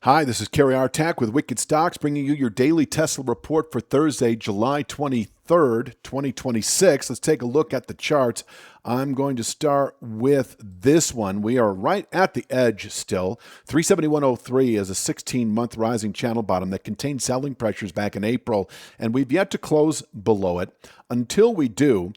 Hi, this is Kerry Artak with Wicked Stocks, bringing you your daily Tesla report for Thursday, July 23rd, 2026. Let's take a look at the charts. I'm going to start with this one. We are right at the edge still. 371.03 is a 16-month rising channel bottom that contained selling pressures back in April, and we've yet to close below it. Until we do,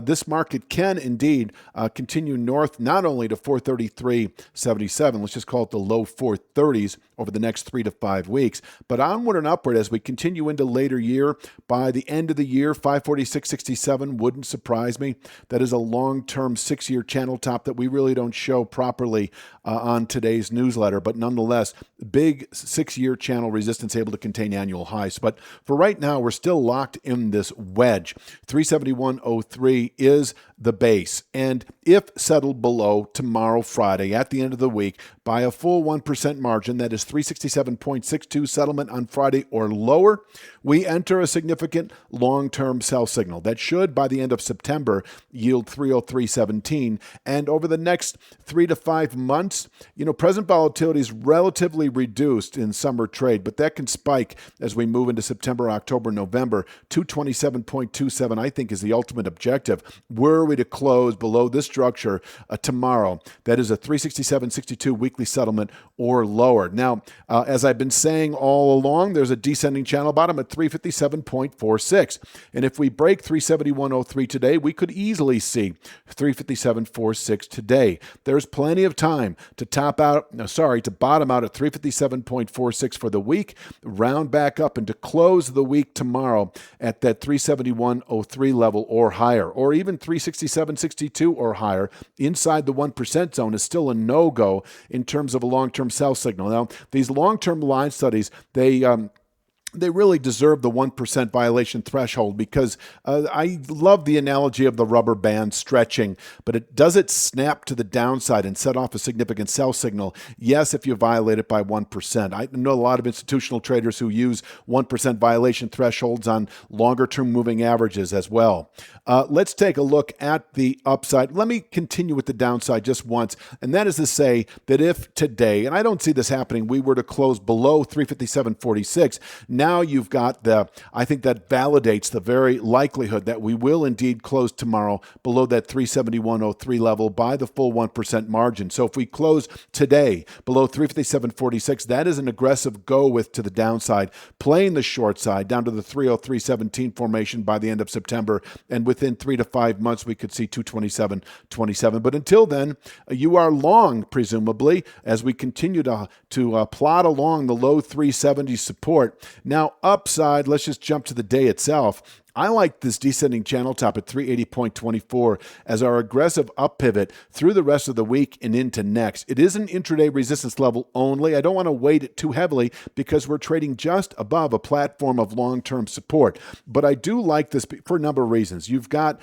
this market can indeed continue north, not only to 433.77, let's just call it the low 430s over the next 3 to 5 weeks, but onward and upward as we continue into later year. By the end of the year, 546.67 wouldn't surprise me. That is a long-term 6-year channel top that we really don't show properly on today's newsletter, but nonetheless, big 6-year channel resistance able to contain annual highs. But for right now, we're still locked in this wedge. 371.03 is the base, and if settled below tomorrow, Friday, at the end of the week, by a full 1% margin, that is 367.62 settlement on Friday or lower, we enter a significant long-term sell signal that should, by the end of September, yield 303.17. And over the next 3 to 5 months, present volatility is relatively reduced in summer trade, but that can spike as we move into September, October, November. 227.27, I think, is the ultimate objective. Were we to close below this structure tomorrow, that is a 367.62 weekly settlement or lower. Now, as I've been saying all along, there's a descending channel bottom at 357.46. And if we break 371.03 today, we could easily see 357.46 today. There's plenty of time to bottom out at 357.46 for the week, round back up, and to close the week tomorrow at that 371.03 level or higher, or even 367.62 or higher inside the 1% zone is still a no-go in terms of a long-term sell signal. Now, these long-term line studies, they really deserve the 1% violation threshold because I love the analogy of the rubber band stretching, but does it snap to the downside and set off a significant sell signal? Yes, if you violate it by 1%. I know a lot of institutional traders who use 1% violation thresholds on longer-term moving averages as well. Let's take a look at the upside. Let me continue with the downside just once, and that is to say that if today, and I don't see this happening, we were to close below 357.46, now you've got I think that validates the very likelihood that we will indeed close tomorrow below that 371.03 level by the full 1% margin. So if we close today below 357.46, that is an aggressive go with to the downside, playing the short side down to the 303.17 formation by the end of September. And within 3 to 5 months, we could see 227.27. But until then, you are long, presumably, as we continue to plot along the low 370s support. Now, upside, let's just jump to the day itself. I like this descending channel top at 380.24 as our aggressive up pivot through the rest of the week and into next. It is an intraday resistance level only. I don't want to weight it too heavily because we're trading just above a platform of long-term support. But I do like this for a number of reasons. You've got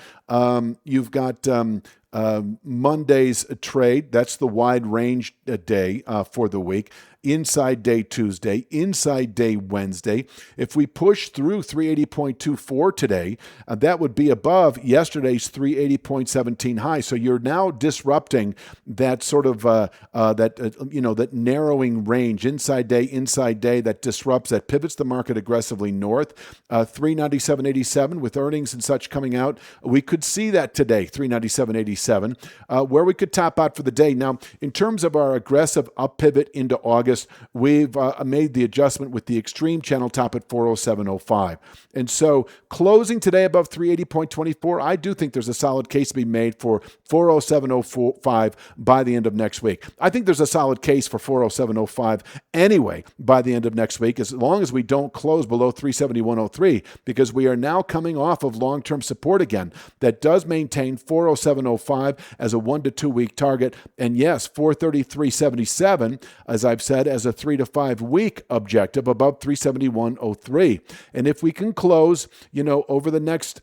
Monday's trade. That's the wide range day for the week. Inside day Tuesday, inside day Wednesday. If we push through 380.24 today, that would be above yesterday's 380.17 high. So you're now disrupting that sort of that narrowing range, inside day that disrupts, that pivots the market aggressively north. 397.87 with earnings and such coming out. We could see that today, 397.87, where we could top out for the day. Now, in terms of our aggressive up pivot into August, we've made the adjustment with the extreme channel top at 407.05. And so closing today above 380.24, I do think there's a solid case to be made for 407.05 by the end of next week. I think there's a solid case for 407.05 anyway by the end of next week, as long as we don't close below 371.03, because we are now coming off of long-term support again that does maintain 407.05 as a 1 to 2 week target. And yes, 433.77, as I've said, as a 3 to 5 week objective above 371.03. And if we can close, over the next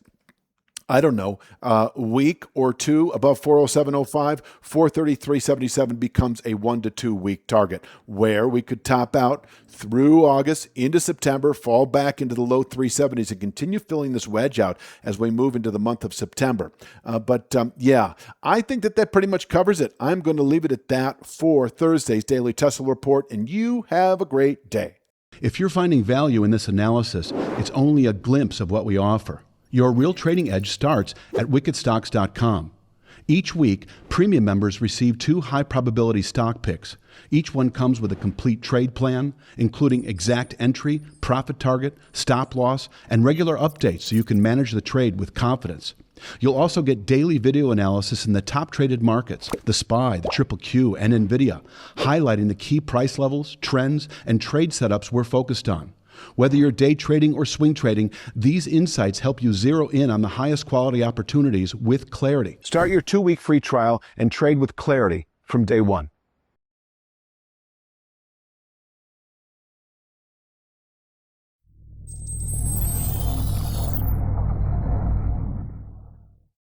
I don't know, week or two above 407.05, 433.77 becomes a 1 to 2 week target where we could top out through August into September, fall back into the low 370s and continue filling this wedge out as we move into the month of September. Yeah, I think that pretty much covers it. I'm going to leave it at that for Thursday's Daily Tesla Report, and you have a great day. If you're finding value in this analysis, it's only a glimpse of what we offer. Your real trading edge starts at wickedstocks.com. Each week, premium members receive 2 high-probability stock picks. Each one comes with a complete trade plan, including exact entry, profit target, stop loss, and regular updates so you can manage the trade with confidence. You'll also get daily video analysis in the top traded markets, the SPY, the Triple Q, and NVIDIA, highlighting the key price levels, trends, and trade setups we're focused on. Whether you're day trading or swing trading, these insights help you zero in on the highest quality opportunities with clarity. Start your 2-week free trial and trade with clarity from day one.